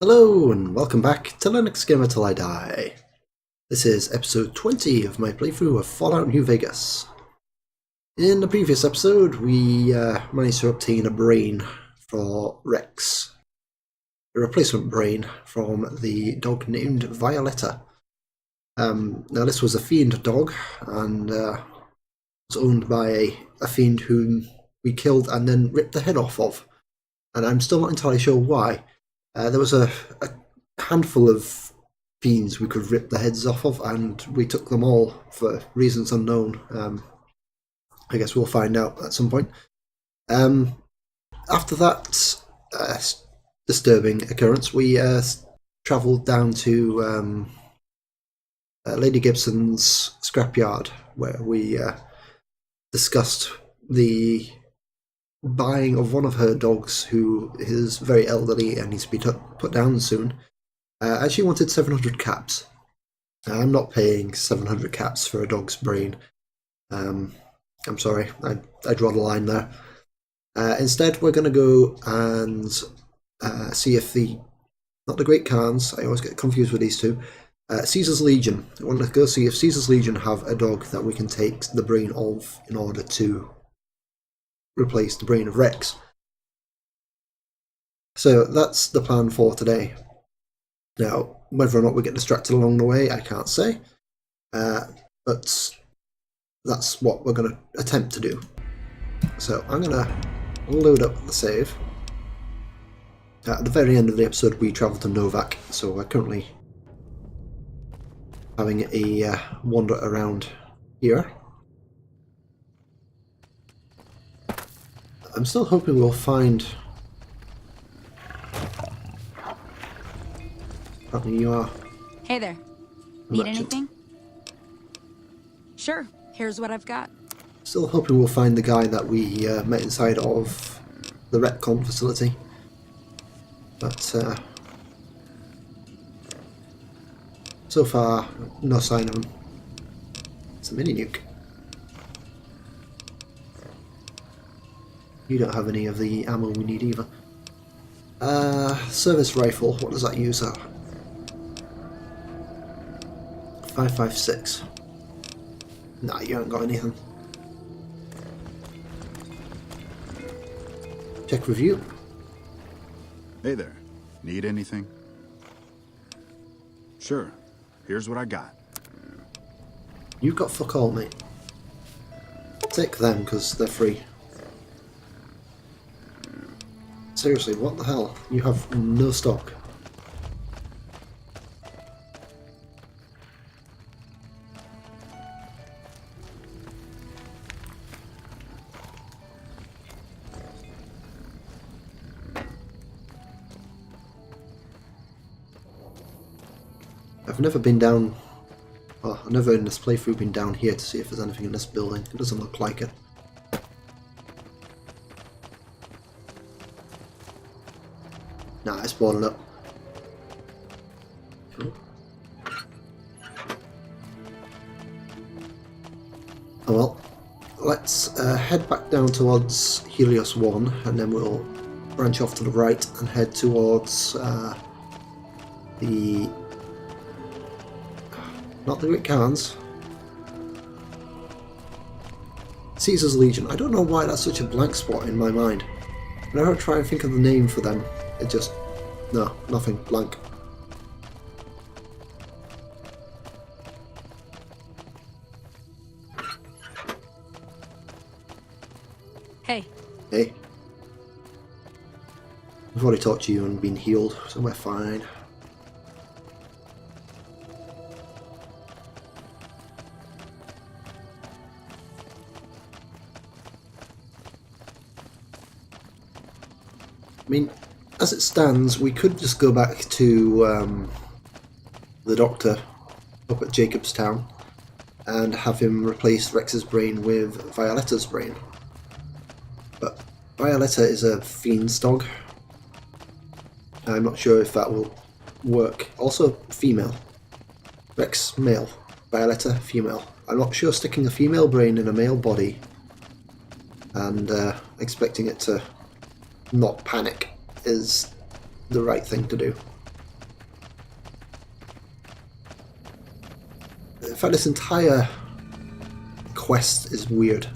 Hello and welcome back to Linux Gamer Till I Die. This is episode 20 of my playthrough of Fallout New Vegas. In the previous episode we managed to obtain a brain for Rex, a replacement brain from the dog named Violetta. Now this was a fiend dog and was owned by a fiend whom we killed and then ripped the head off of, and I'm still not entirely sure why. There was a handful of fiends we could rip the heads off of, and we took them all for reasons unknown. I guess we'll find out at some point. After that disturbing occurrence, we travelled down to Lady Gibson's scrapyard, where we discussed the buying of one of her dogs, who is very elderly and needs to be put down soon, and she wanted 700 caps. I'm not paying 700 caps for a dog's brain. I'm sorry, I draw the line there. Instead, we're going to go and see if not the Great Khans, I always get confused with these two, Caesar's Legion. I want to go see if Caesar's Legion have a dog that we can take the brain of in order to replace the brain of Rex. So that's the plan for today. Now, whether or not we get distracted along the way, I can't say, but that's what we're going to attempt to do. So I'm going to load up the save. At the very end of the episode we travelled to Novak, so we're currently having a wander around here. I'm still hoping we'll find... Apparently you are... Hey there. Need anything? Sure. Here's what I've got. Still hoping we'll find the guy that we met inside of the retcon facility. But so far, no sign of him. It's a mini nuke. You don't have any of the ammo we need either. Service rifle, what does that use? 5.56. Nah, you haven't got anything. Check review. Hey there. Need anything? Sure. Here's what I got. You've got fuck all, mate. Take them, because they're free. Seriously, what the hell? You have no stock. I've never been down... Well, I've never in this playthrough been down here to see if there's anything in this building. It doesn't look like it. Nah, it's boarded up. Oh well. Let's head back down towards Helios 1, and then we'll branch off to the right and head towards the... Not the Great Khans. Caesar's Legion. I don't know why that's such a blank spot in my mind. Whenever I try and think of the name for them, it just... No, nothing. Blank. Hey. Hey. We've already talked to you and been healed, so we're fine. I mean, as it stands, we could just go back to the doctor up at Jacobstown and have him replace Rex's brain with Violetta's brain. But Violetta is a fiend's dog. I'm not sure if that will work. Also, female. Rex, male. Violetta, female. I'm not sure sticking a female brain in a male body and expecting it to not panic is the right thing to do. In fact, this entire quest is weird.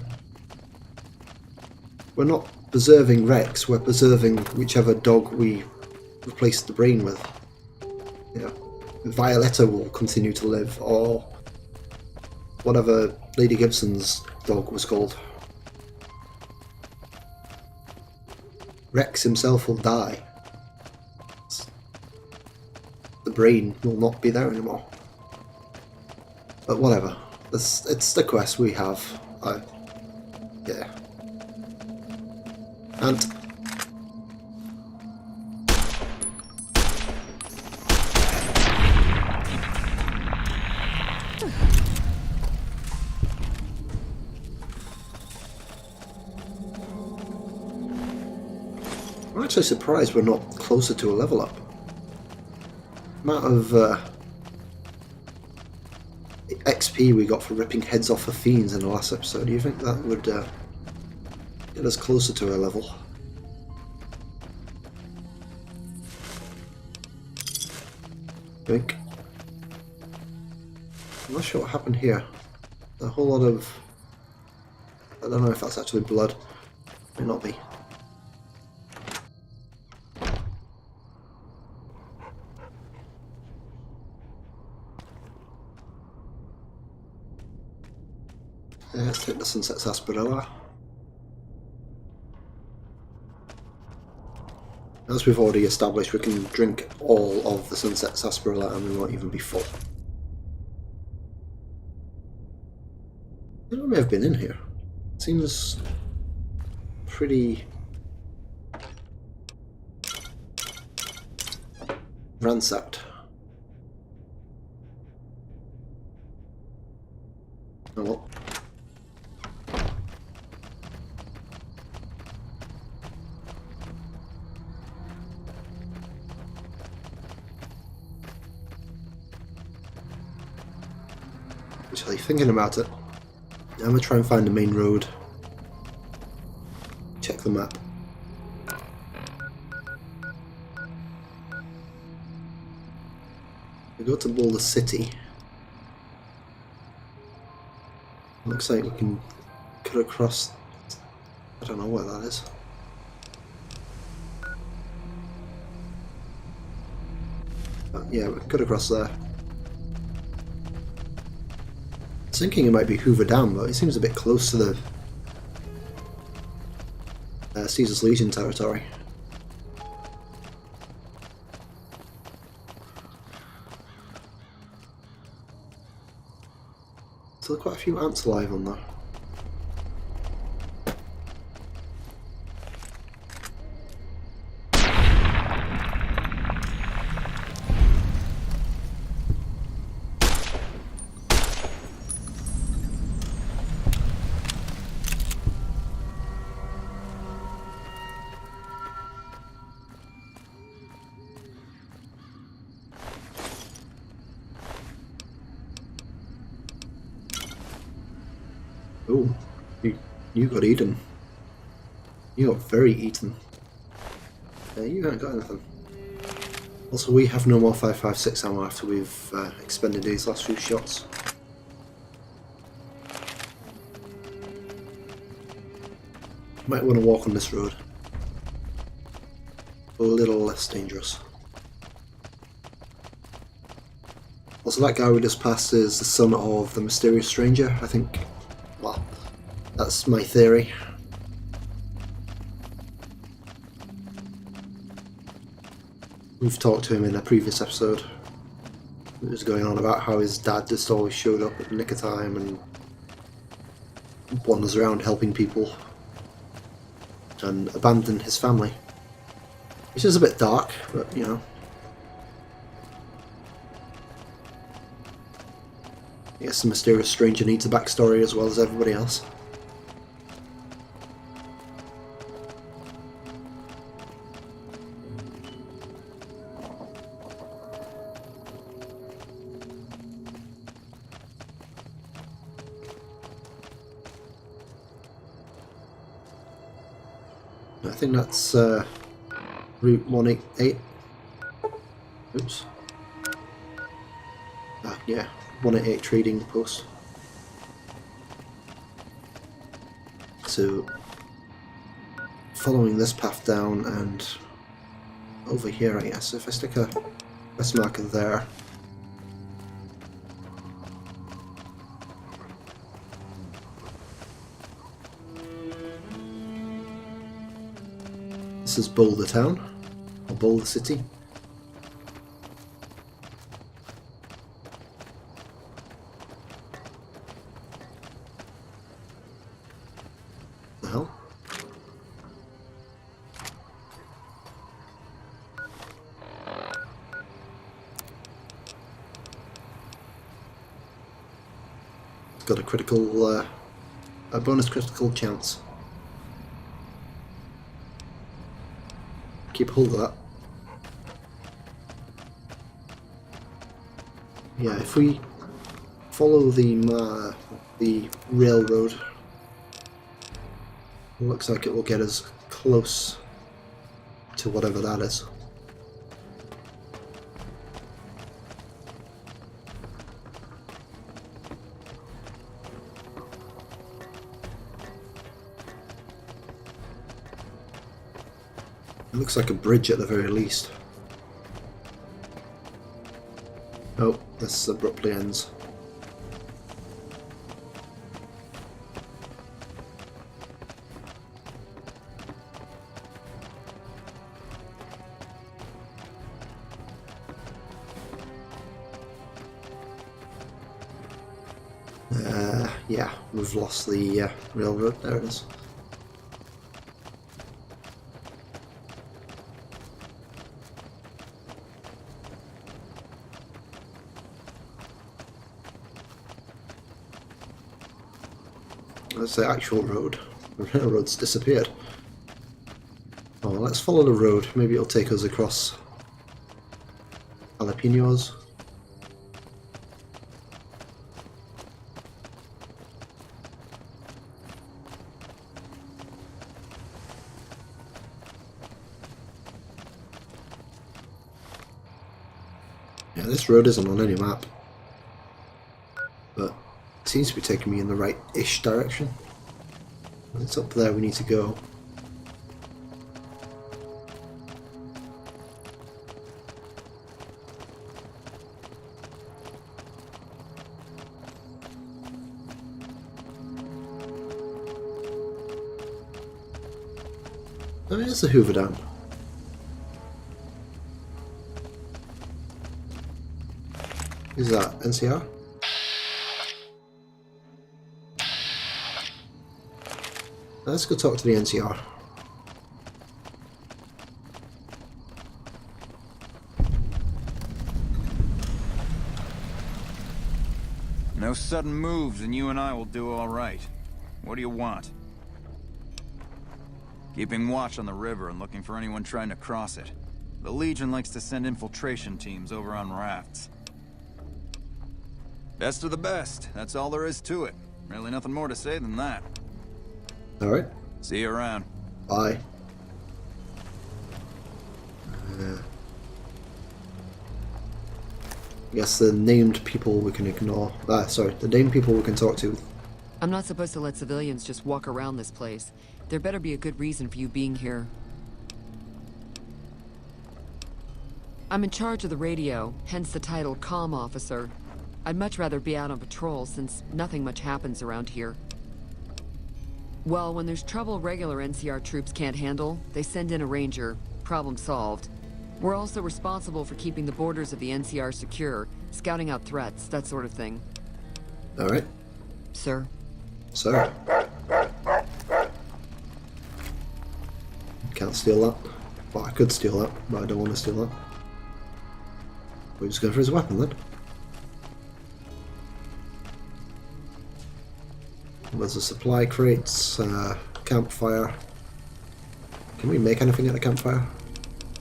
We're not preserving Rex, we're preserving whichever dog we replace the brain with. You know, Violetta will continue to live, or whatever Lady Gibson's dog was called. Rex himself will die. The brain will not be there anymore. But whatever. It's the quest we have. Yeah. And I'm actually surprised we're not closer to a level up. Amount of XP we got for ripping heads off of fiends in the last episode. Do you think that would get us closer to a level? Think. I'm not sure what happened here. A whole lot of... I don't know if that's actually blood. May not be. Yeah, let's take the Sunset Sarsaparilla. As we've already established, we can drink all of the Sunset Sarsaparilla and we won't even be full. I may have been in here. Seems pretty ransacked. Oh well. Actually, thinking about it, I'm gonna try and find the main road. Check the map. We go to Boulder City. Looks like we can cut across. I don't know where that is. But yeah, we can cut across there. I was thinking it might be Hoover Dam, but it seems a bit close to the Caesar's Legion territory. So there are quite a few ants alive on there. Oh, you got eaten. You got very eaten. You haven't got anything. Also, we have no more 5.56 ammo after we've expended these last few shots. Might want to walk on this road. A little less dangerous. Also, that guy we just passed is the son of the mysterious stranger, I think. Well, that's my theory. We've talked to him in a previous episode. It was going on about how his dad just always showed up at the nick of time and wanders around helping people and abandoned his family. Which is a bit dark, but you know. I guess the mysterious stranger needs a backstory as well as everybody else. I think that's Route 188. Oops. yeah, 188 trading post. So following this path down and over here, I guess, if I stick a quest marker there. This is Boulder Town, or Boulder City. The hell? It's got a critical, a bonus critical chance. Keep hold of that. Yeah, if we follow the railroad, it looks like it will get us close to whatever that is. It looks like a bridge at the very least. Oh, this abruptly ends. Yeah, we've lost the railroad. There it is. That's the actual road. The railroad's disappeared. Oh, let's follow the road. Maybe it'll take us across jalapenos. Yeah, this road isn't on any map, but it seems to be taking me in the right-ish direction. It's up there we need to go. Oh, here's the Hoover Dam. Is that NCR? Let's go talk to the NCR. No sudden moves and you and I will do all right. What do you want? Keeping watch on the river and looking for anyone trying to cross it. The Legion likes to send infiltration teams over on rafts. Best of the best, that's all there is to it. Really nothing more to say than that. Alright. See you around. Bye. I guess the named people we can ignore. Sorry, the named people we can talk to. I'm not supposed to let civilians just walk around this place. There better be a good reason for you being here. I'm in charge of the radio, hence the title Comm Officer. I'd much rather be out on patrol since nothing much happens around here. Well, when there's trouble regular NCR troops can't handle, they send in a ranger. Problem solved. We're also responsible for keeping the borders of the NCR secure, scouting out threats, that sort of thing. Alright. Sir? Sir. Can't steal that. Well, I could steal that, but I don't want to steal that. We're just going for his weapon then. There's a supply crates, campfire. Can we make anything at a campfire?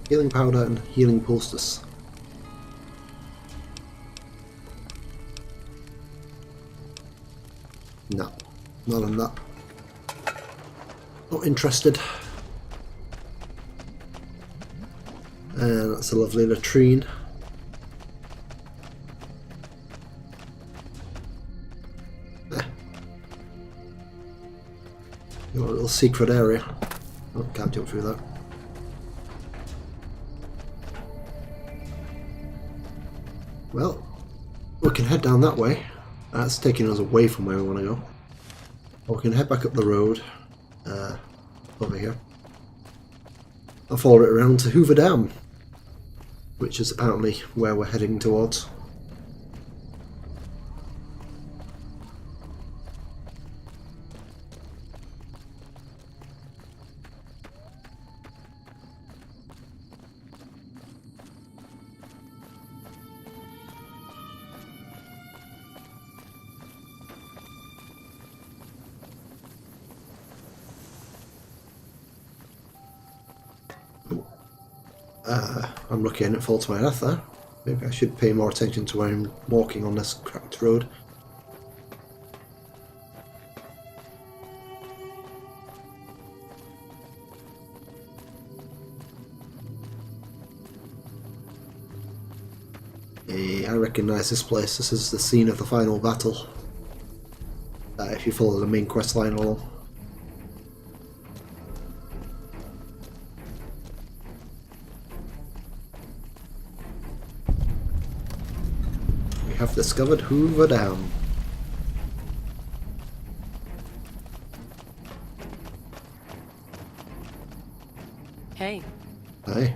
Healing powder and healing poultice. No, not on that. Not interested. And that's a lovely latrine. A little secret area. Oh, can't jump through that. Well, we can head down that way. That's taking us away from where we want to go. Or we can head back up the road over here and follow it around to Hoover Dam, which is apparently where we're heading towards. I'm looking and it falls to my death there. Maybe I should pay more attention to where I'm walking on this cracked road. Hey, I recognise this place. This is the scene of the final battle. If you follow the main quest line along. Have discovered Hoover Dam. Hey, Hi.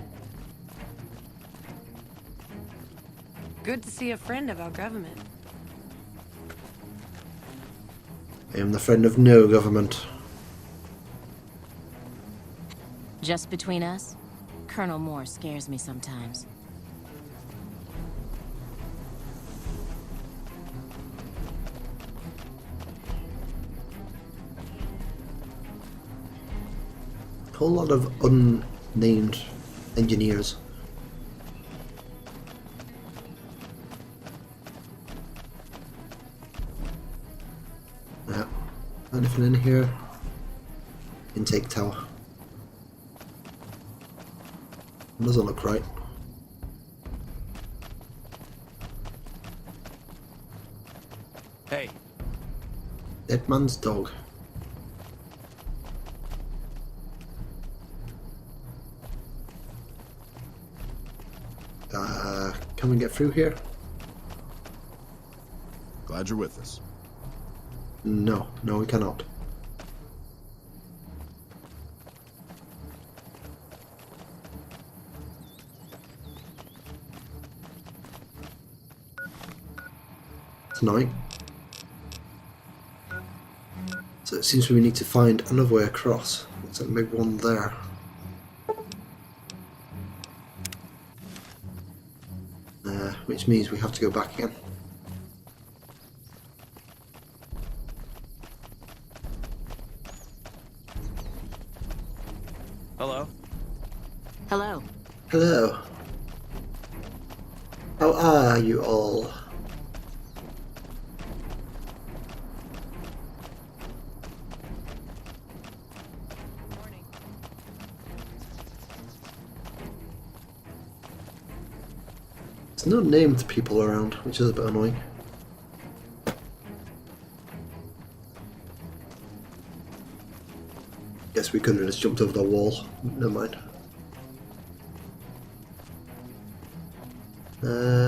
good to see a friend of our government. I am the friend of no government. Just between us, Colonel Moore scares me sometimes. A whole lot of unnamed engineers. Yeah. Anything in here? Intake tower. Doesn't look right. Hey, Dead man's dog. Can we get through here? Glad you're with us. No, no we cannot. It's annoying. So it seems we need to find another way across. Looks like maybe one there. Which means we have to go back again. hello? Hello. Hello. How are you all? There's no named people around, which is a bit annoying. Guess we could have just jumped over the wall. Never mind.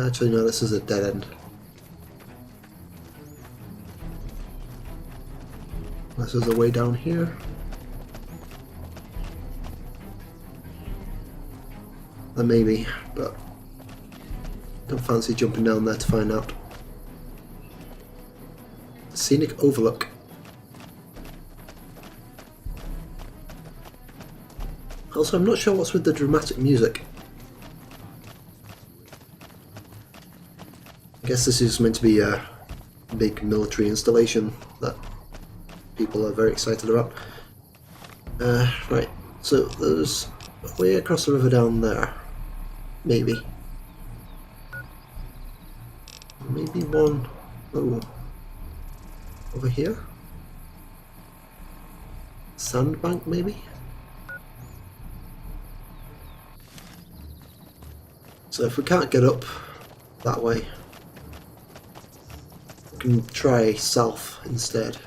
Actually, no, this is a dead end. This is a way down here. Maybe, but don't fancy jumping down there to find out. Scenic overlook. Also, I'm not sure what's with the dramatic music. I guess this is meant to be a big military installation that people are very excited about. Right, so there's a way across the river down there. Maybe. Maybe one over here? Sandbank, maybe? So if we can't get up that way, we can try south instead.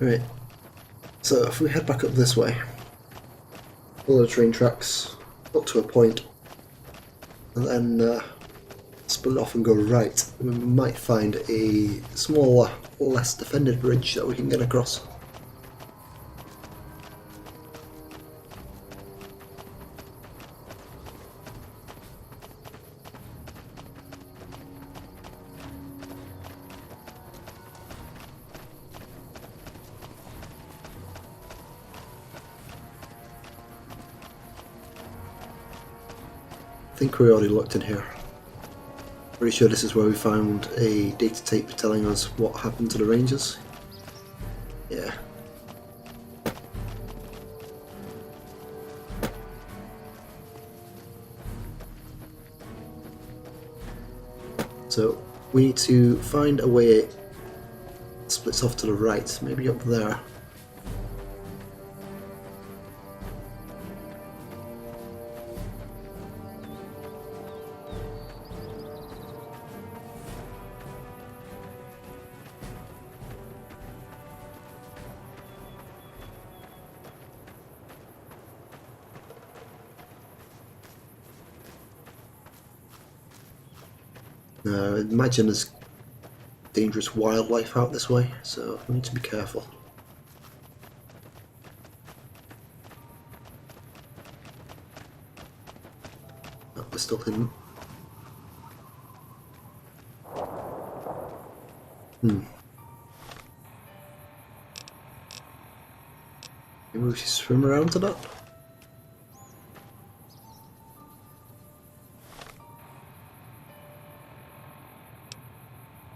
Right. So if we head back up this way, follow the train tracks up to a point, and then split off and go right, we might find a smaller, less defended bridge that we can get across. I think we already looked in here. Pretty sure this is where we found a data tape telling us what happened to the Rangers. Yeah. So we need to find a way it splits off to the right, maybe up there. Imagine there's dangerous wildlife out this way, so we need to be careful. Oh, we're still hidden. Maybe we should swim around to that?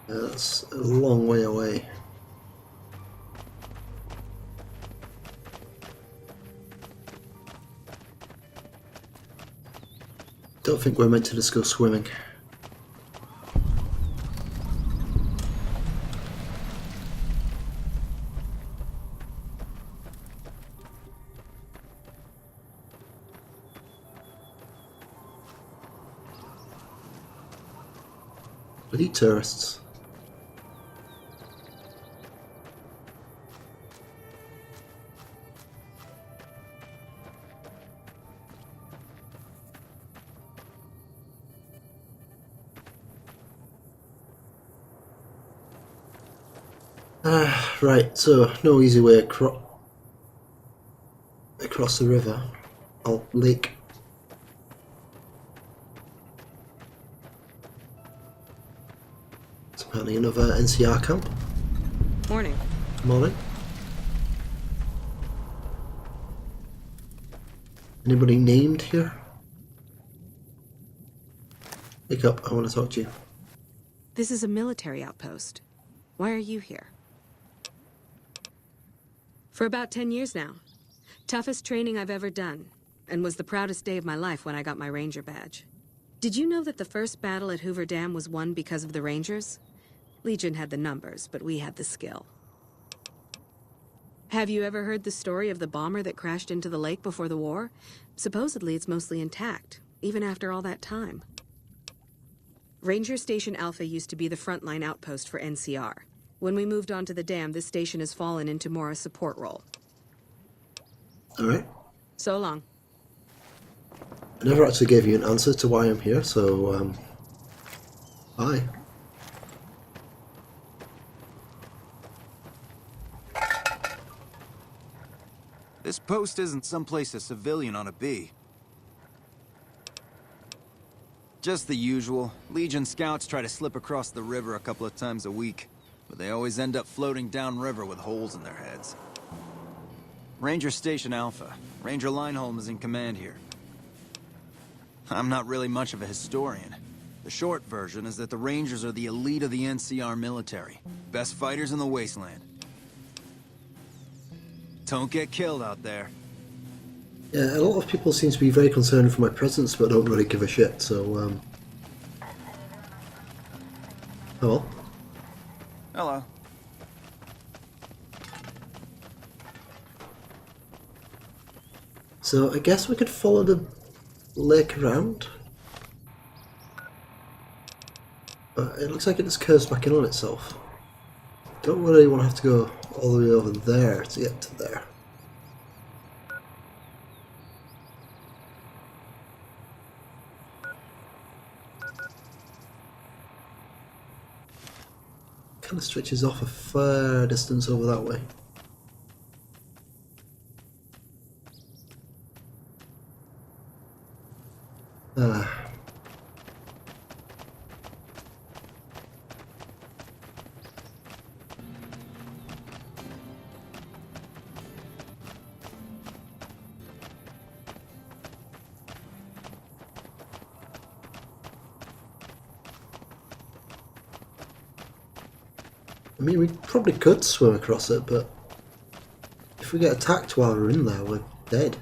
That's a long way away. Don't think we're meant to just go swimming. Bloody tourists. Right, so no easy way across the river, or lake. It's apparently another NCR camp. Morning. Morning. Anybody named here? Wake up, I want to talk to you. This is a military outpost. Why are you here? For about 10 years now. Toughest training I've ever done, and was the proudest day of my life when I got my Ranger badge. Did you know that the first battle at Hoover Dam was won because of the Rangers? Legion had the numbers, but we had the skill. Have you ever heard the story of the bomber that crashed into the lake before the war? Supposedly it's mostly intact, even after all that time. Ranger Station Alpha used to be the frontline outpost for NCR. When we moved on to the dam, this station has fallen into more a support role. Alright. So long. I never actually gave you an answer to why I'm here, so, bye. This post isn't someplace a civilian ought to be. Just the usual. Legion scouts try to slip across the river a couple of times a week, but they always end up floating downriver with holes in their heads. Ranger Station Alpha. Ranger Lineholm is in command here. I'm not really much of a historian. The short version is that the Rangers are the elite of the NCR military. Best fighters in the wasteland. Don't get killed out there. Yeah, a lot of people seem to be very concerned for my presence, but don't really give a shit, so, oh well. Hello. So I guess we could follow the lake around. But it looks like it just curves back in on itself. Don't really want to have to go all the way over there to get to there. Kind of stretches off a fair distance over that way. I mean, we probably could swim across it, but if we get attacked while we're in there, we're dead.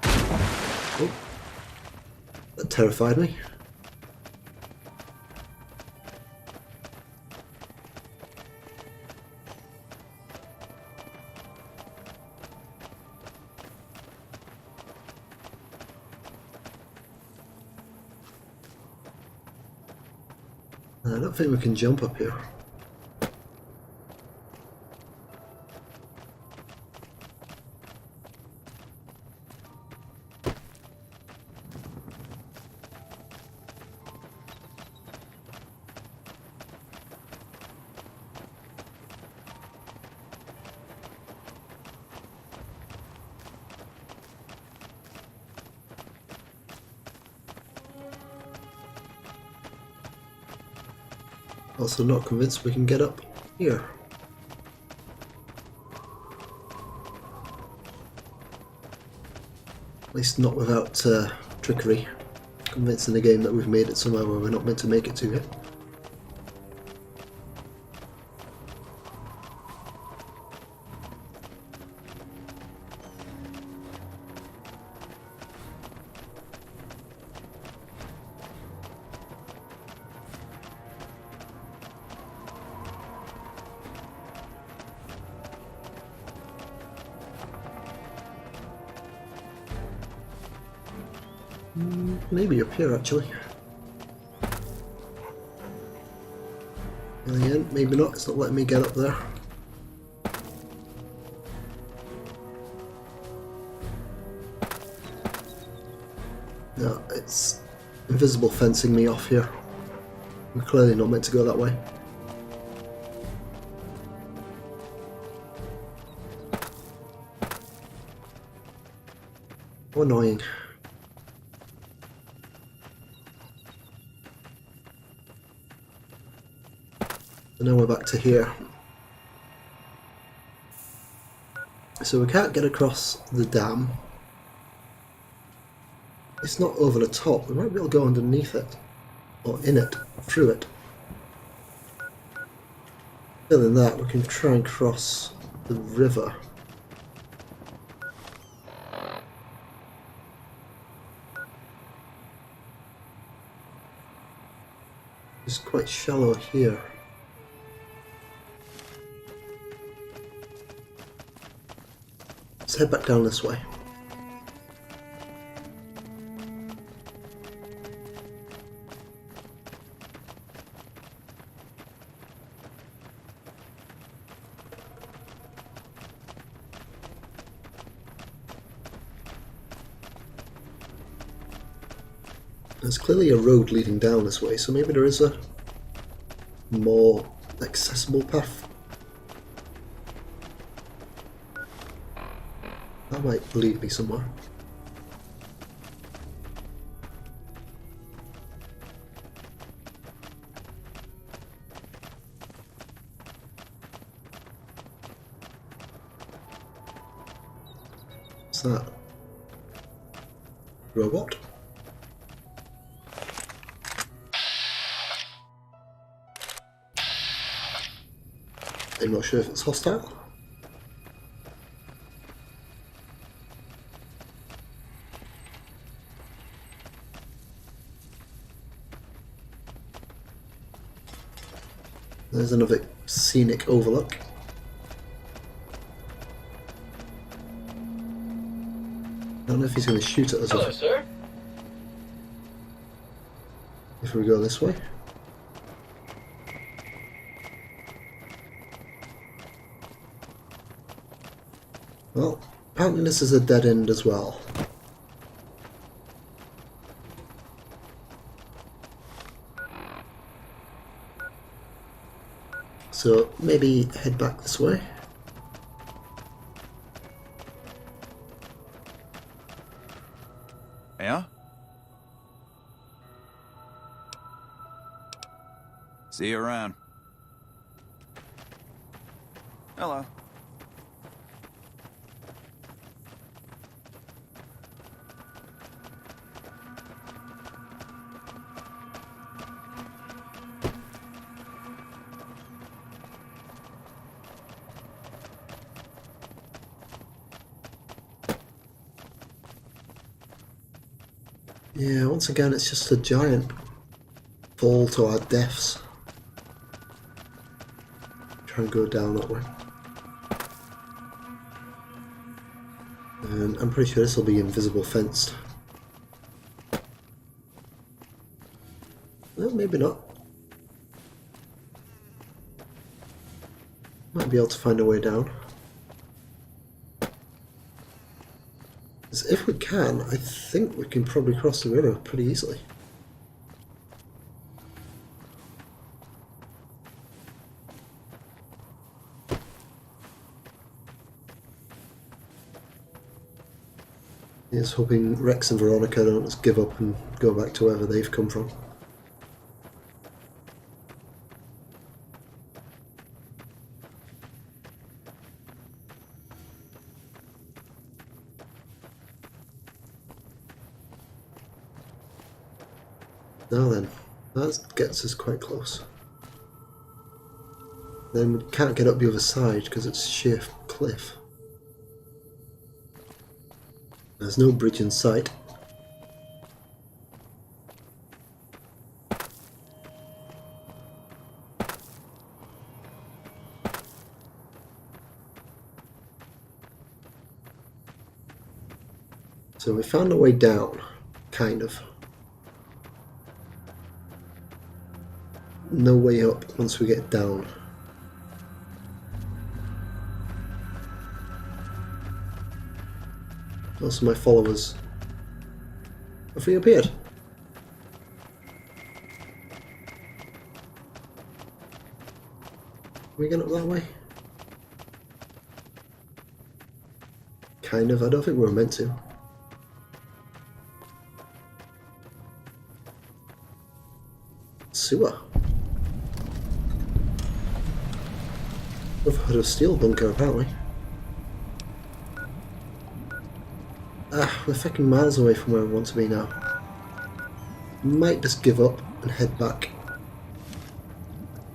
Oh, that terrified me. I don't think we can jump up here. Also not convinced we can get up here. At least not without trickery. Convincing the game that we've made it somewhere where we're not meant to make it to yet. Maybe up here actually. In the end, maybe not, it's not letting me get up there. No, it's invisible fencing me off here. I'm clearly not meant to go that way. How annoying. And now we're back to here. So we can't get across the dam. It's not over the top. We might be able to go underneath it. Or in it. Through it. Other than that, we can try and cross the river. It's quite shallow here. Let's head back down this way. There's clearly a road leading down this way, so maybe there is a more accessible path. That might lead me somewhere. What's that? Robot? I'm not sure if it's hostile. There's another scenic overlook. I don't know if he's going to shoot at us. Hello, sir. if we go this way. Well, apparently this is a dead end as well. So maybe head back this way. Yeah? See you around. Hello. Yeah, once again it's just a giant fall to our deaths. Try and go down that way. And I'm pretty sure this will be invisible fenced. Well, maybe not. Might be able to find a way down. If we can, I think we can probably cross the river pretty easily. Just hoping Rex and Veronica don't just give up and go back to wherever they've come from. Now then, that gets us quite close. Then we can't get up the other side because it's sheer cliff. There's no bridge in sight. So we found a way down, kind of. No way up once we get down. Also, my followers have reappeared. Are we getting up that way? Kind of. I don't think we were meant to. Sewer. We've had a steel bunker apparently. We're fucking miles away from where we want to be now. Might just give up and head back.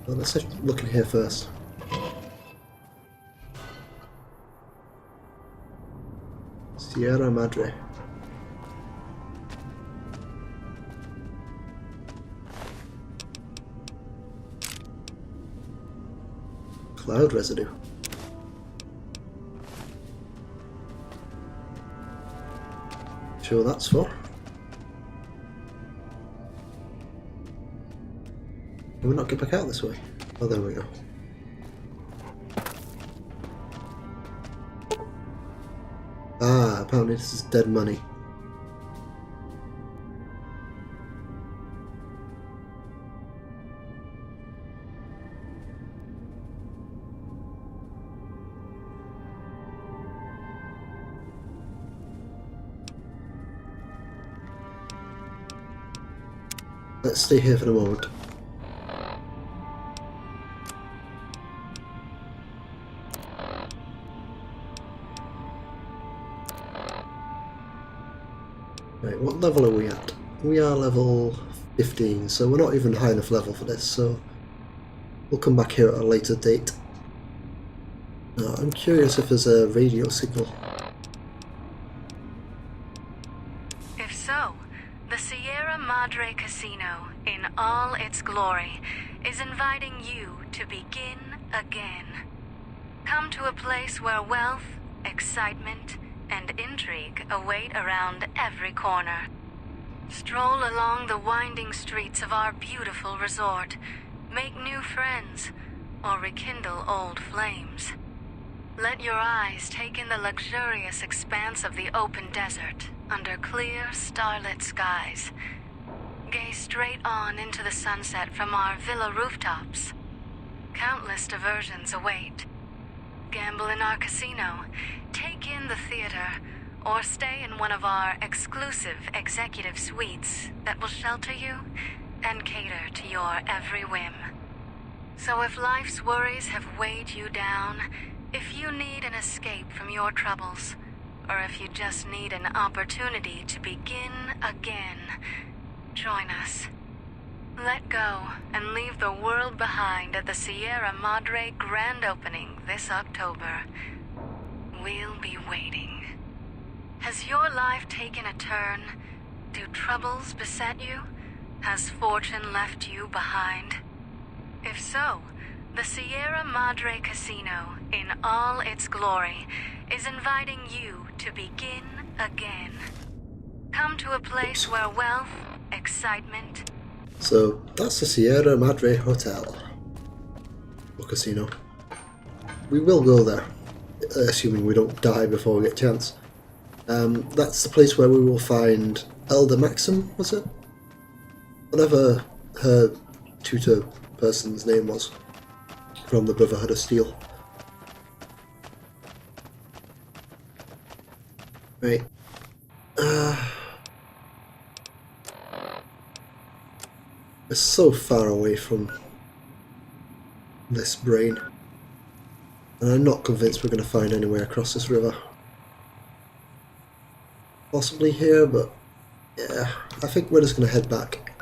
Well, let's look in here first. Sierra Madre. Cloud residue. Sure that's for. Can we not get back out this way? Oh, there we go. Ah, apparently this is dead money. Let's stay here for the moment. Right, what level are we at? We are level 15, so we're not even high enough level for this, so we'll come back here at a later date. Now, I'm curious if there's a radio signal. If so, the Sierra Madre Casino, in all its glory, is inviting you to begin again. Come to a place where wealth, excitement, and intrigue await around every corner. Stroll along the winding streets of our beautiful resort, make new friends, or rekindle old flames. Let your eyes take in the luxurious expanse of the open desert under clear, starlit skies. Gaze straight on into the sunset from our villa rooftops. Countless diversions await. Gamble in our casino, take in the theater, or stay in one of our exclusive executive suites that will shelter you and cater to your every whim. So if life's worries have weighed you down, if you need an escape from your troubles, or if you just need an opportunity to begin again, join us. Let go and leave the world behind at the Sierra Madre grand opening this October. We'll be waiting. Has your life taken a turn? Do troubles beset you? Has fortune left you behind? If so, the Sierra Madre Casino, in all its glory, is inviting you to begin again. Come to a place where wealth, excitement... So that's the Sierra Madre Hotel or casino. We will go there, assuming we don't die before we get a chance. That's the place where we will find Elder Maxim, was it? Whatever her tutor person's name was from the Brotherhood of Steel. Right. We're so far away from this brain, and I'm not convinced we're going to find anywhere across this river. Possibly here, but yeah, I think we're just going to head back.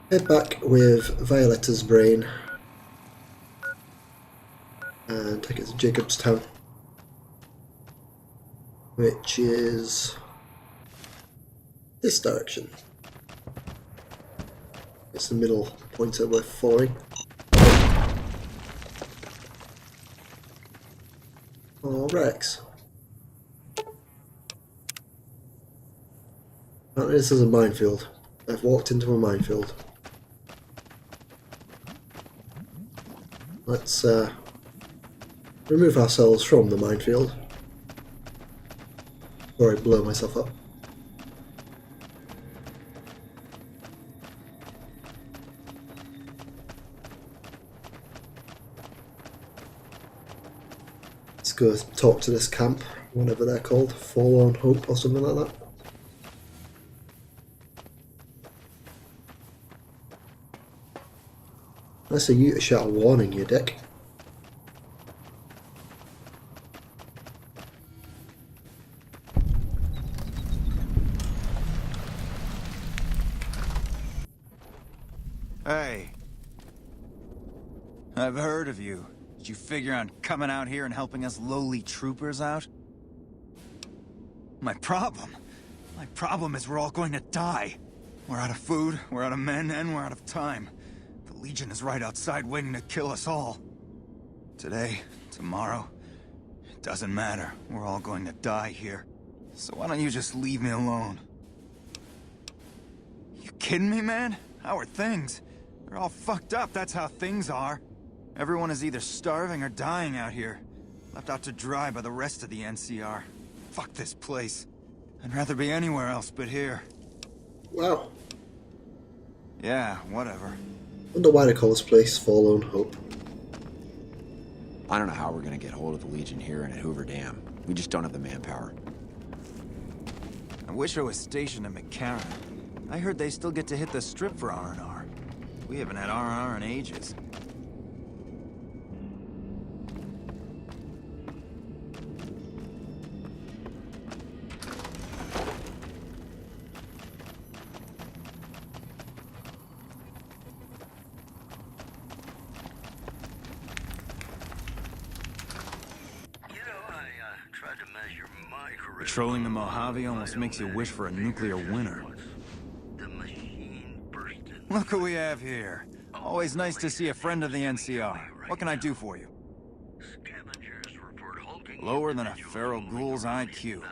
Head back with Violetta's brain and take it to Jacobstown, which is this direction. It's the middle pointer we're following. Oh, Rex. Apparently this is a minefield. I've walked into a minefield. Let's remove ourselves from the minefield before I blow myself up. Let's go talk to this camp, whatever they're called, Forlorn Hope or something like that. That's a you to shout a warning, you dick. Hey. I've heard of you. Did you figure on coming out here and helping us lowly troopers out? My problem is we're all going to die. We're out of food, we're out of men, and we're out of time. The Legion is right outside waiting to kill us all. Today, tomorrow, it doesn't matter. We're all going to die here. So why don't you just leave me alone? You kidding me, man? How are things? They're all fucked up, that's how things are. Everyone is either starving or dying out here. Left out to dry by the rest of the NCR. Fuck this place. I'd rather be anywhere else but here. Wow. Yeah, whatever. Wonder why they call this place Forlorn Hope. I don't know how we're gonna get hold of the Legion here and at Hoover Dam. We just don't have the manpower. I wish I was stationed at McCarran. I heard they still get to hit the strip for R&R. We haven't had R&R in ages. Patrolling the Mojave almost makes you wish for a nuclear winter. Look who we have here. Always nice to see a friend of the NCR. What can I do for you? Lower than a feral ghoul's IQ.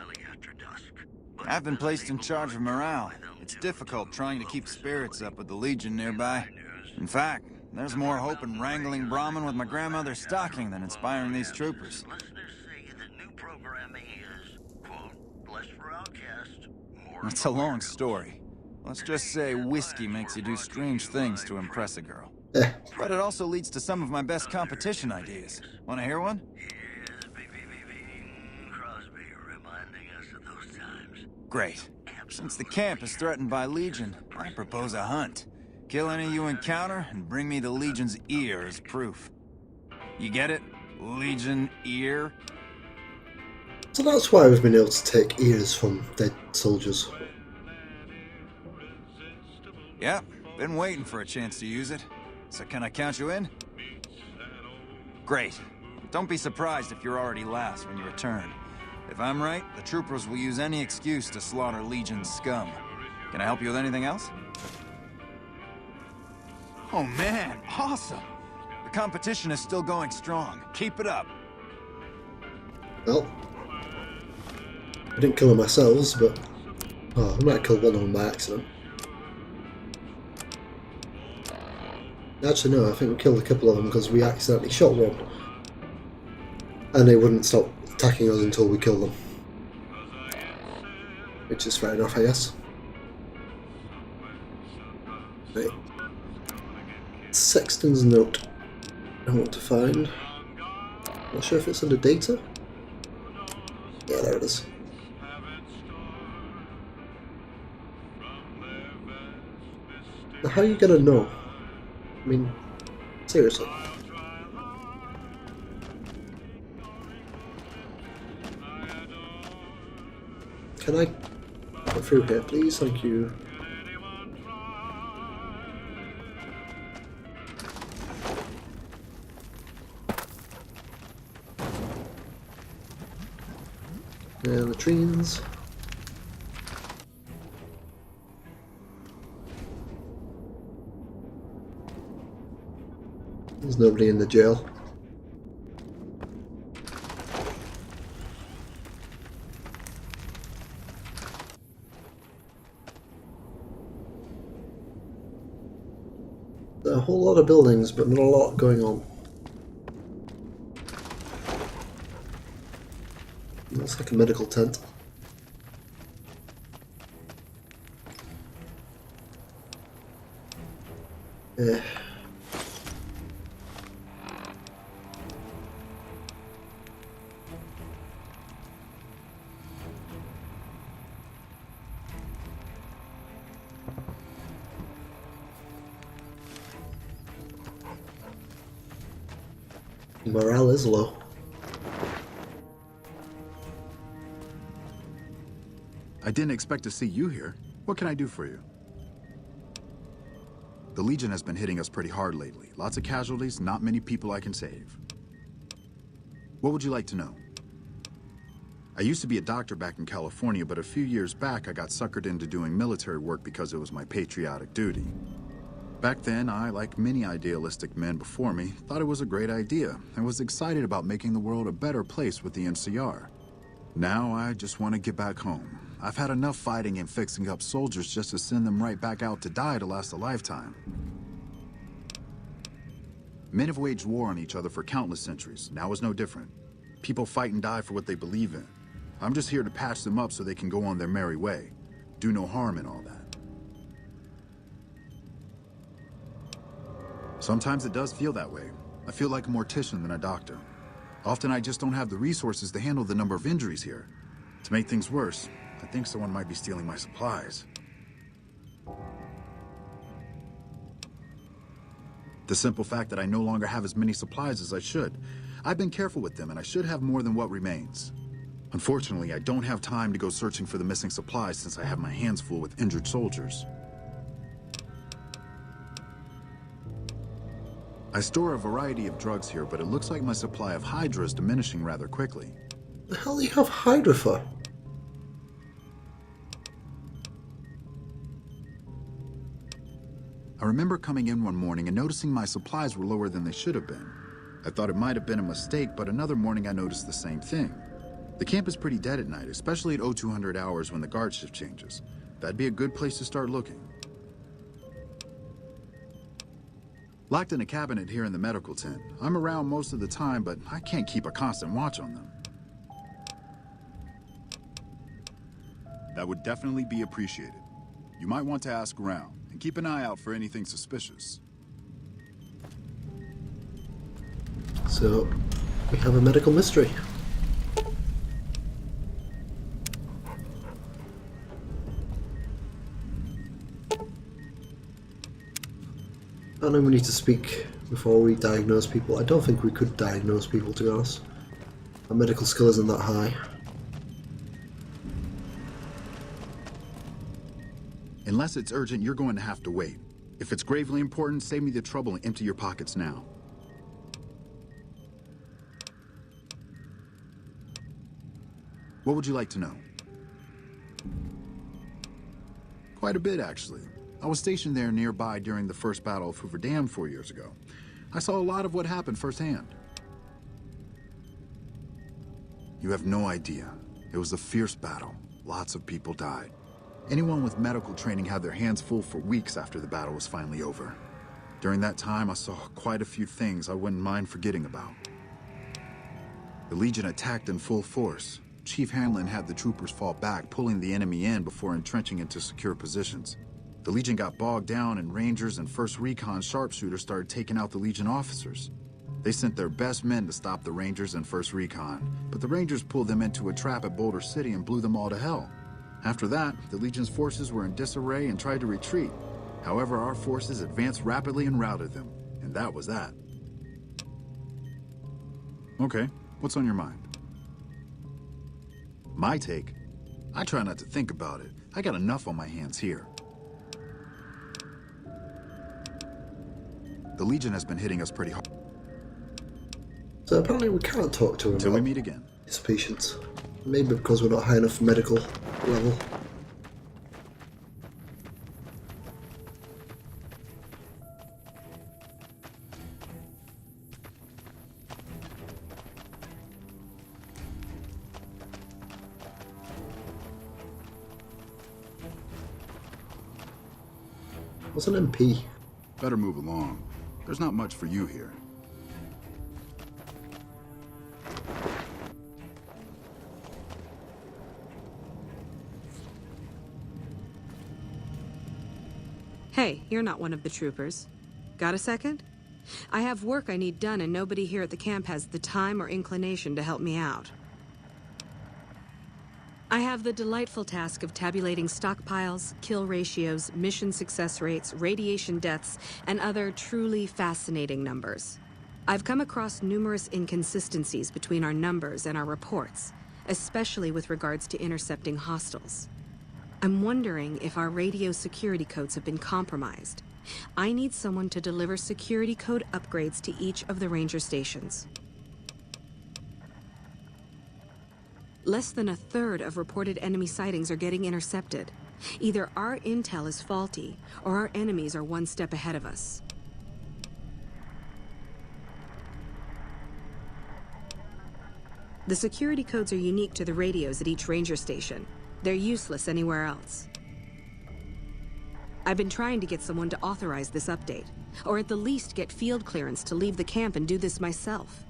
I've been placed in charge of morale. It's difficult trying to keep spirits up with the Legion nearby. In fact, there's more hope in wrangling Brahmin with my grandmother's stocking than inspiring these troopers. It's a long story. Let's just say whiskey makes you do strange things to impress a girl. But it also leads to some of my best competition ideas. Want to hear one? Great. Since the camp is threatened by Legion, I propose a hunt. Kill any you encounter and bring me the Legion's ear as proof. You get it? Legion ear? So that's why we've been able to take ears from dead soldiers. Yep, been waiting for a chance to use it. So can I count you in? Great. Don't be surprised if you're already last when you return. If I'm right, the troopers will use any excuse to slaughter Legion's scum. Can I help you with anything else? Oh man, awesome! The competition is still going strong. Keep it up. Well, I didn't kill them ourselves, but I might have killed one of them by accident. Actually, no, I think we killed a couple of them because we accidentally shot one. And they wouldn't stop attacking us until we killed them. Which is fair enough, I guess. Right. Sexton's note. I want to find. Not sure if it's under data. Yeah, there it is. Now, how are you gonna know? I mean, seriously. Can I go through here, please? Thank you. And latrines. There's nobody in the jail. There are a whole lot of buildings, but not a lot going on. Looks like a medical tent. Yeah. Morale is low. I didn't expect to see you here. What can I do for you? The Legion has been hitting us pretty hard lately. Lots of casualties, not many people I can save. What would you like to know? I used to be a doctor back in California, but a few years back I got suckered into doing military work because it was my patriotic duty. Back then, I, like many idealistic men before me, thought it was a great idea and was excited about making the world a better place with the NCR. Now I just want to get back home. I've had enough fighting and fixing up soldiers just to send them right back out to die to last a lifetime. Men have waged war on each other for countless centuries. Now is no different. People fight and die for what they believe in. I'm just here to patch them up so they can go on their merry way. Do no harm in all that. Sometimes it does feel that way. I feel like a mortician than a doctor. Often I just don't have the resources to handle the number of injuries here. To make things worse, I think someone might be stealing my supplies. The simple fact that I no longer have as many supplies as I should. I've been careful with them and I should have more than what remains. Unfortunately, I don't have time to go searching for the missing supplies since I have my hands full with injured soldiers. I store a variety of drugs here, but it looks like my supply of Hydra is diminishing rather quickly. The hell do you have Hydra for? I remember coming in one morning and noticing my supplies were lower than they should have been. I thought it might have been a mistake, but another morning I noticed the same thing. The camp is pretty dead at night, especially at 0200 hours when the guard shift changes. That'd be a good place to start looking. Locked in a cabinet here in the medical tent. I'm around most of the time, but I can't keep a constant watch on them. That would definitely be appreciated. You might want to ask around, and keep an eye out for anything suspicious. So, we have a medical mystery. I know we need to speak before we diagnose people. I don't think we could diagnose people, to be honest. Our medical skill isn't that high. Unless it's urgent, you're going to have to wait. If it's gravely important, save me the trouble and empty your pockets now. What would you like to know? Quite a bit, actually. I was stationed there nearby during the first battle of Hoover Dam 4 years ago. I saw a lot of what happened firsthand. You have no idea. It was a fierce battle. Lots of people died. Anyone with medical training had their hands full for weeks after the battle was finally over. During that time, I saw quite a few things I wouldn't mind forgetting about. The Legion attacked in full force. Chief Hanlon had the troopers fall back, pulling the enemy in before entrenching into secure positions. The Legion got bogged down, and Rangers and 1st Recon sharpshooters started taking out the Legion officers. They sent their best men to stop the Rangers and 1st Recon, but the Rangers pulled them into a trap at Boulder City and blew them all to hell. After that, the Legion's forces were in disarray and tried to retreat. However, our forces advanced rapidly and routed them, and that was that. Okay, what's on your mind? My take? I try not to think about it. I got enough on my hands here. The Legion has been hitting us pretty hard. So apparently we can't talk to him Until we about meet again. his patients. Maybe because we're not high enough medical level. What's an MP? Better move along. There's not much for you here. Hey, you're not one of the troopers. Got a second? I have work I need done, and nobody here at the camp has the time or inclination to help me out. I have the delightful task of tabulating stockpiles, kill ratios, mission success rates, radiation deaths, and other truly fascinating numbers. I've come across numerous inconsistencies between our numbers and our reports, especially with regards to intercepting hostiles. I'm wondering if our radio security codes have been compromised. I need someone to deliver security code upgrades to each of the ranger stations. Less than a third of reported enemy sightings are getting intercepted. Either our intel is faulty, or our enemies are one step ahead of us. The security codes are unique to the radios at each ranger station. They're useless anywhere else. I've been trying to get someone to authorize this update, or at the least get field clearance to leave the camp and do this myself.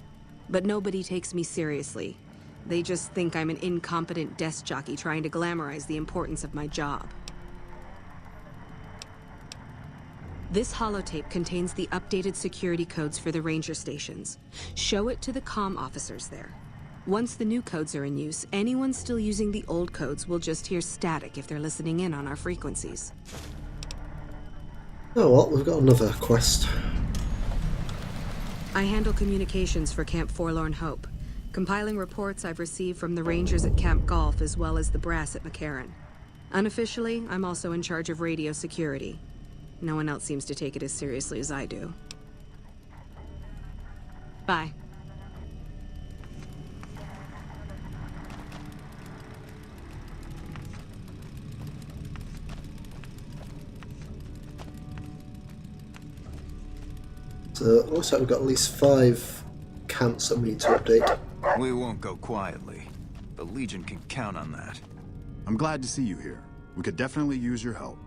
But nobody takes me seriously. They just think I'm an incompetent desk jockey trying to glamorize the importance of my job. This holotape contains the updated security codes for the ranger stations. Show it to the comm officers there. Once the new codes are in use, anyone still using the old codes will just hear static if they're listening in on our frequencies. Oh well, we've got another quest. I handle communications for Camp Forlorn Hope, compiling reports I've received from the Rangers at Camp Golf as well as the brass at McCarran. Unofficially, I'm also in charge of radio security. No one else seems to take it as seriously as I do. Bye. So it looks like we've got at least 5 camps that we need to update. We won't go quietly. The Legion can count on that. I'm glad to see you here. We could definitely use your help.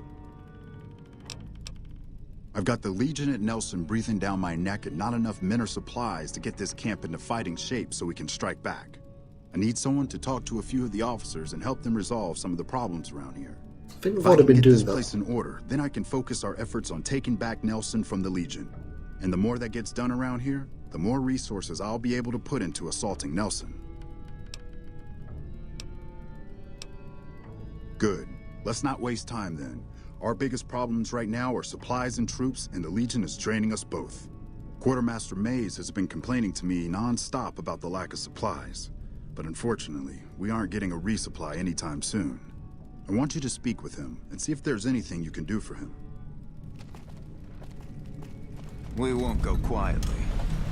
I've got the Legion at Nelson breathing down my neck and not enough men or supplies to get this camp into fighting shape so we can strike back. I need someone to talk to a few of the officers and help them resolve some of the problems around here. I think we've If I already can been get doing this that. place in order, then I can focus our efforts on taking back Nelson from the Legion. And the more that gets done around here, the more resources I'll be able to put into assaulting Nelson. Good. Let's not waste time then. Our biggest problems right now are supplies and troops, and the Legion is draining us both. Quartermaster Mays has been complaining to me non-stop about the lack of supplies. But unfortunately, we aren't getting a resupply anytime soon. I want you to speak with him and see if there's anything you can do for him. We won't go quietly.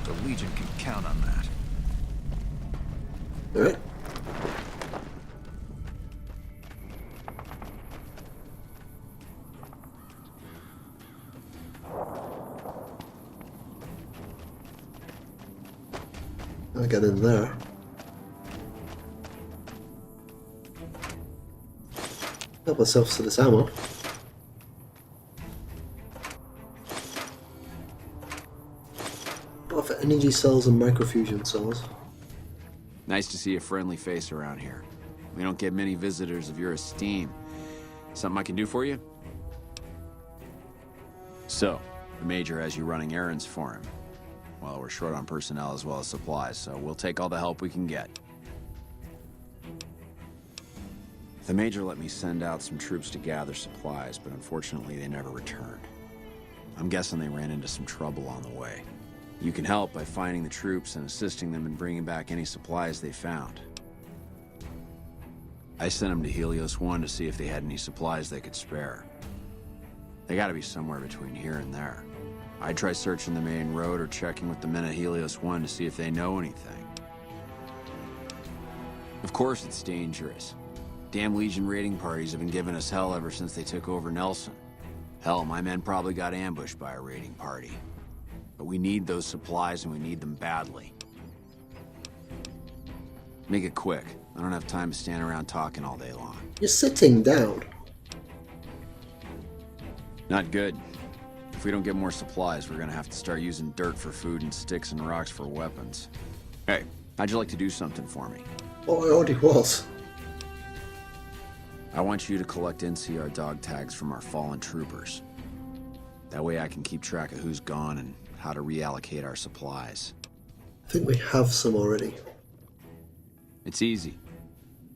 The Legion can count on that. Alright. I get in there. Help myself to this ammo. What for energy cells and microfusion cells? Nice to see a friendly face around here. We don't get many visitors of your esteem. Something I can do for you? So, the Major has you running errands for him. Well, we're short on personnel as well as supplies, so we'll take all the help we can get. The Major let me send out some troops to gather supplies, but unfortunately they never returned. I'm guessing they ran into some trouble on the way. You can help by finding the troops and assisting them in bringing back any supplies they found. I sent them to Helios 1 to see if they had any supplies they could spare. They gotta be somewhere between here and there. I'd try searching the main road or checking with the men at Helios 1 to see if they know anything. Of course it's dangerous. Damn Legion raiding parties have been giving us hell ever since they took over Nelson. Hell, my men probably got ambushed by a raiding party. But we need those supplies and we need them badly. Make it quick. I don't have time to stand around talking all day long. You're sitting down. Not good. If we don't get more supplies, we're gonna have to start using dirt for food and sticks and rocks for weapons. Hey, how'd you like to do something for me? Oh, I already was. I want you to collect NCR dog tags from our fallen troopers. That way I can keep track of who's gone and how to reallocate our supplies. I think we have some already. It's easy.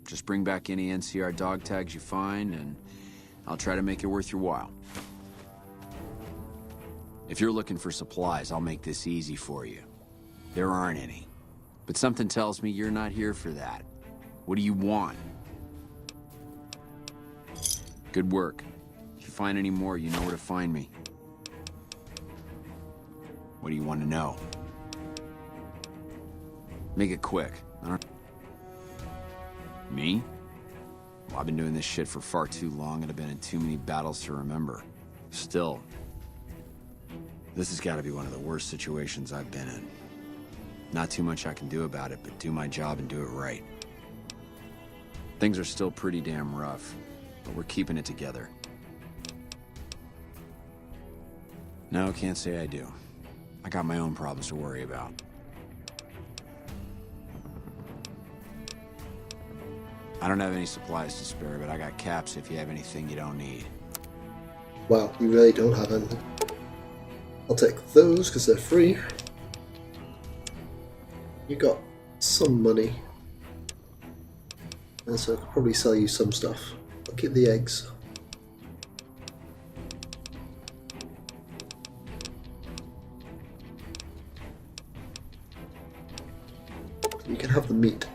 Just bring back any NCR dog tags you find, and I'll try to make it worth your while. If you're looking for supplies, I'll make this easy for you. There aren't any. But something tells me you're not here for that. What do you want? Good work. If you find any more, you know where to find me. What do you want to know? Make it quick. Me? Well, I've been doing this shit for far too long and I've been in too many battles to remember. Still, this has got to be one of the worst situations I've been in. Not too much I can do about it, but do my job and do it right. Things are still pretty damn rough, but we're keeping it together. No, can't say I do. I got my own problems to worry about. I don't have any supplies to spare, but I got caps if you have anything you don't need. Wow, you really don't have anything. I'll take those because they're free. You got some money. And so I could probably sell you some stuff. I'll keep the eggs. You can have the meat.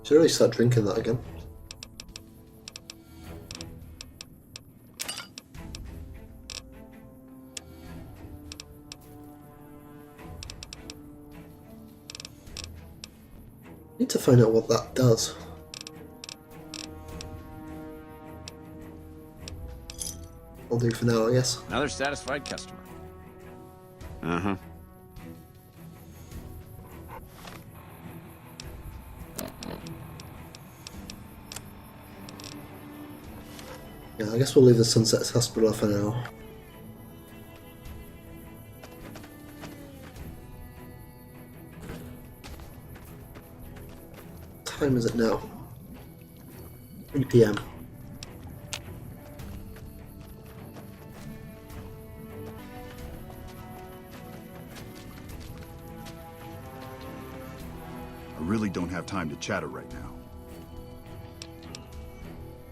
Should really start drinking that again. Need to find out what that does. I'll do for now, I guess. Another satisfied customer. Uh-huh. Yeah, I guess we'll leave the Sunset Hospital for now. What time is it now? 3 PM. I really don't have time to chatter right now.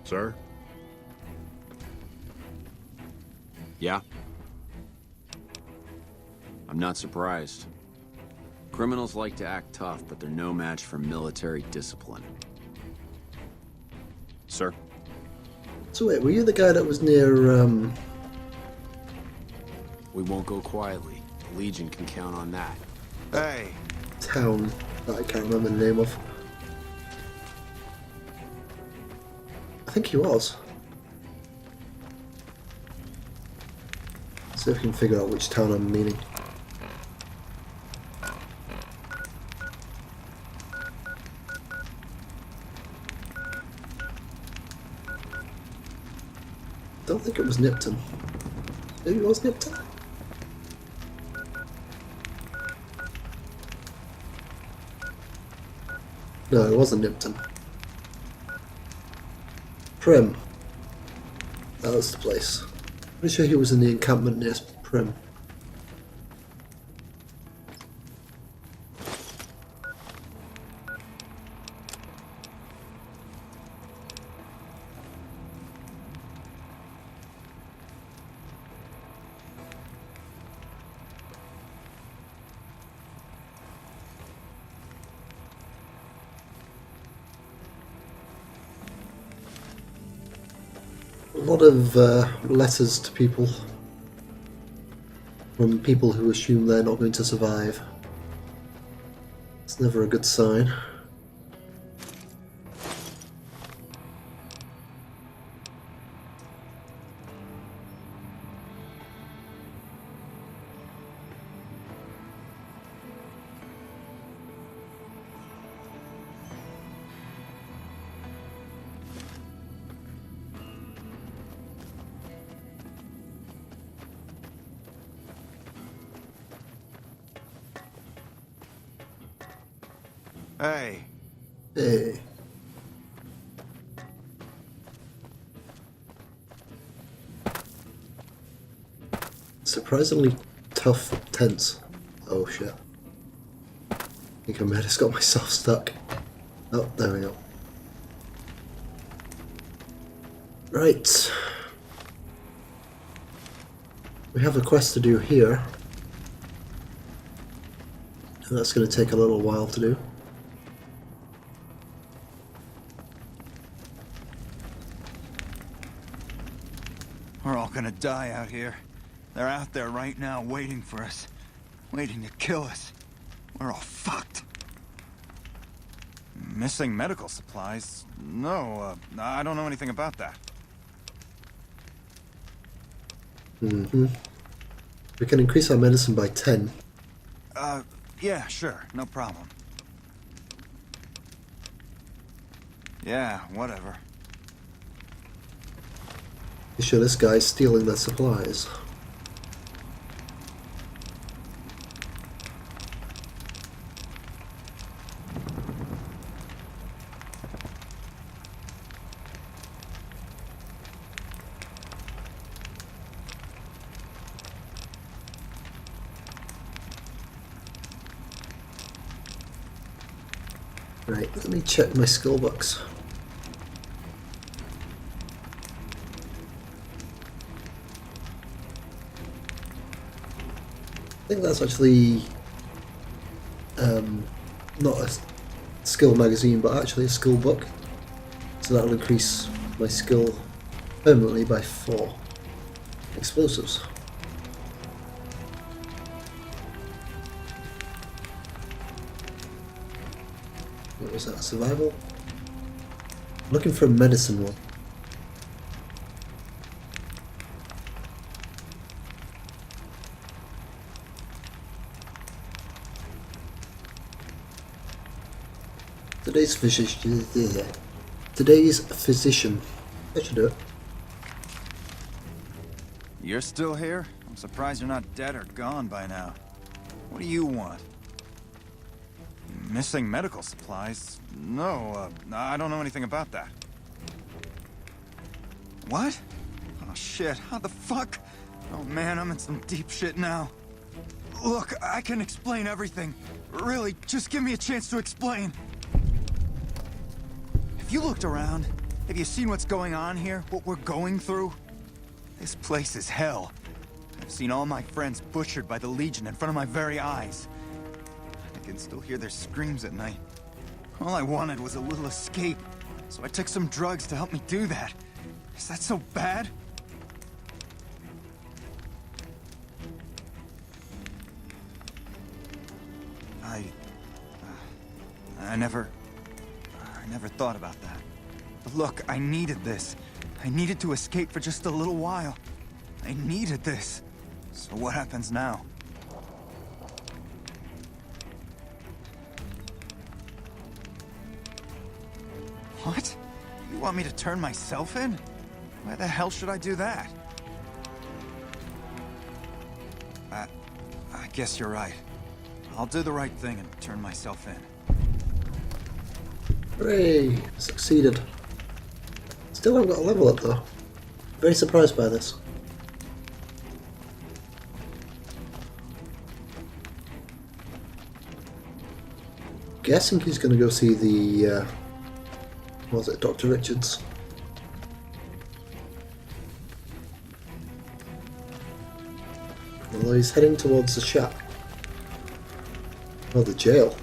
Sir? Yeah? I'm not surprised. Criminals like to act tough, but they're no match for military discipline. Sir? So wait, were you the guy that was near, We won't go quietly. The Legion can count on that. Hey, town that I can't remember the name of? I think he was. See if we can figure out which town I'm meaning. Don't think it was Nipton. Maybe it was Nipton? No, it wasn't Nipton. Prim. That was the place. Pretty sure he was in the encampment near Prim. A lot of letters to people from people who assume they're not going to survive. It's never a good sign. hey. Hey. Surprisingly tough tents. Oh shit. I think I might have just got myself stuck. Oh, there we go. Right. We have a quest to do here. And that's going to take a little while to do. We're all gonna die out here. They're out there right now waiting for us. Waiting to kill us. We're all fucked. Missing medical supplies? No, I don't know anything about that. Mm-hmm. We can increase our medicine by 10. Yeah, sure, no problem. Yeah, whatever. You sure this guy's stealing their supplies? Right, let me check my skill books. I think that's actually not a skill magazine, but actually a skill book. So that'll increase my skill permanently by 4. Explosives. What was that? Survival? Looking for a medicine one. Today's physician. Today's physician. That should do it. You're still here? I'm surprised you're not dead or gone by now. What do you want? Missing medical supplies? No, I don't know anything about that. What? Oh shit, how the fuck? Oh man, I'm in some deep shit now. Look, I can explain everything. Really, just give me a chance to explain. Have you looked around? Have you seen what's going on here? What we're going through? This place is hell. I've seen all my friends butchered by the Legion in front of my very eyes. I can still hear their screams at night. All I wanted was a little escape, so I took some drugs to help me do that. Is that so bad? I never thought about that. But look, I needed this. I needed to escape for just a little while. I needed this. So what happens now? What? You want me to turn myself in? Why the hell should I do that? I guess you're right. I'll do the right thing and turn myself in. Hooray! Succeeded. Still haven't got a level up though. Very surprised by this. Guessing he's going to go see the, what was it, Dr. Richards? Although he's heading towards the shack. Or the jail.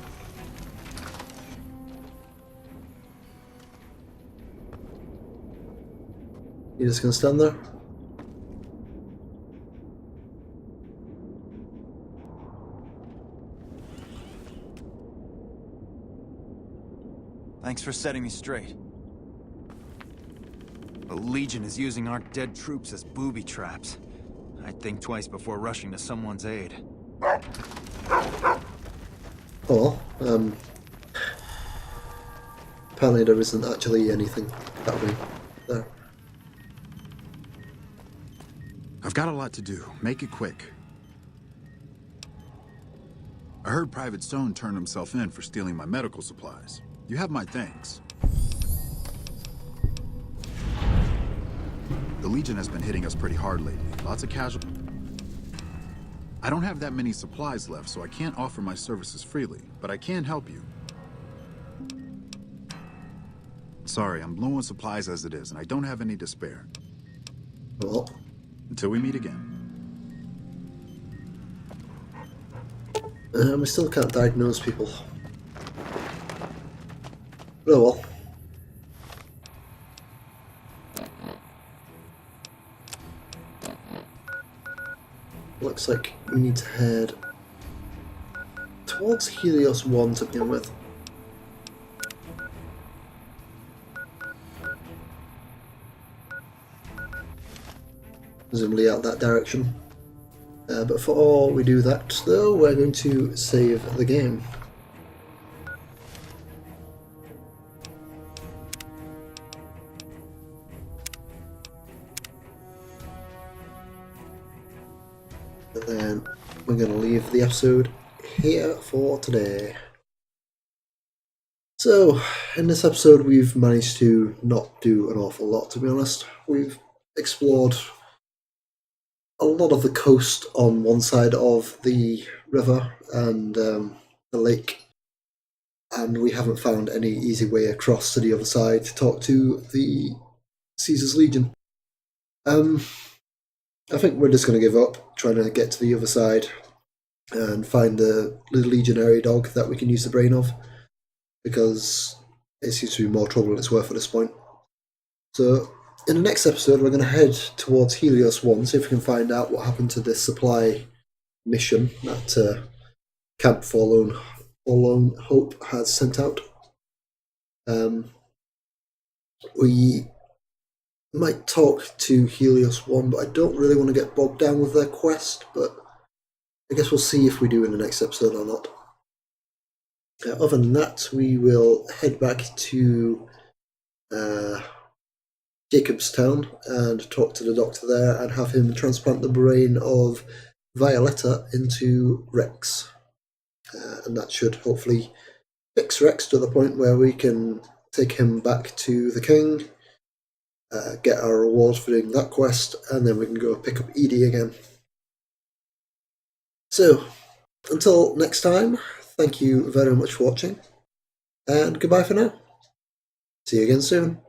You just gonna stand there? Thanks for setting me straight. The Legion is using our dead troops as booby traps. I'd think twice before rushing to someone's aid. Oh, apparently there isn't actually anything happening there. I've got a lot to do. Make it quick. I heard Private Stone turned himself in for stealing my medical supplies. You have my thanks. The Legion has been hitting us pretty hard lately. Lots of casualties. I don't have that many supplies left, so I can't offer my services freely, but I can help you. Sorry, I'm low on supplies as it is, and I don't have any to spare. Well, Until we meet again. we still can't diagnose people. Oh well. Looks like we need to head towards Helios 1 to begin with. Presumably out that direction. But before we do that, though, we're going to save the game. And then we're going to leave the episode here for today. So, in this episode, we've managed to not do an awful lot, to be honest. We've explored a lot of the coast on one side of the river and the lake, and we haven't found any easy way across to the other side to talk to the Caesar's Legion. I think we're just going to give up trying to get to the other side and find the legionary dog that we can use the brain of, because it seems to be more trouble than it's worth at this point. So in the next episode, we're going to head towards Helios 1, see if we can find out what happened to this supply mission that Camp Forlorn Hope has sent out. We might talk to Helios 1, but I don't really want to get bogged down with their quest, but I guess we'll see if we do in the next episode or not. Other than that, we will head back to Jacobstown and talk to the doctor there and have him transplant the brain of Violetta into Rex. And that should hopefully fix Rex to the point where we can take him back to the king, get our rewards for doing that quest, and then we can go pick up Edie again. So, until next time, thank you very much for watching, and goodbye for now. See you again soon.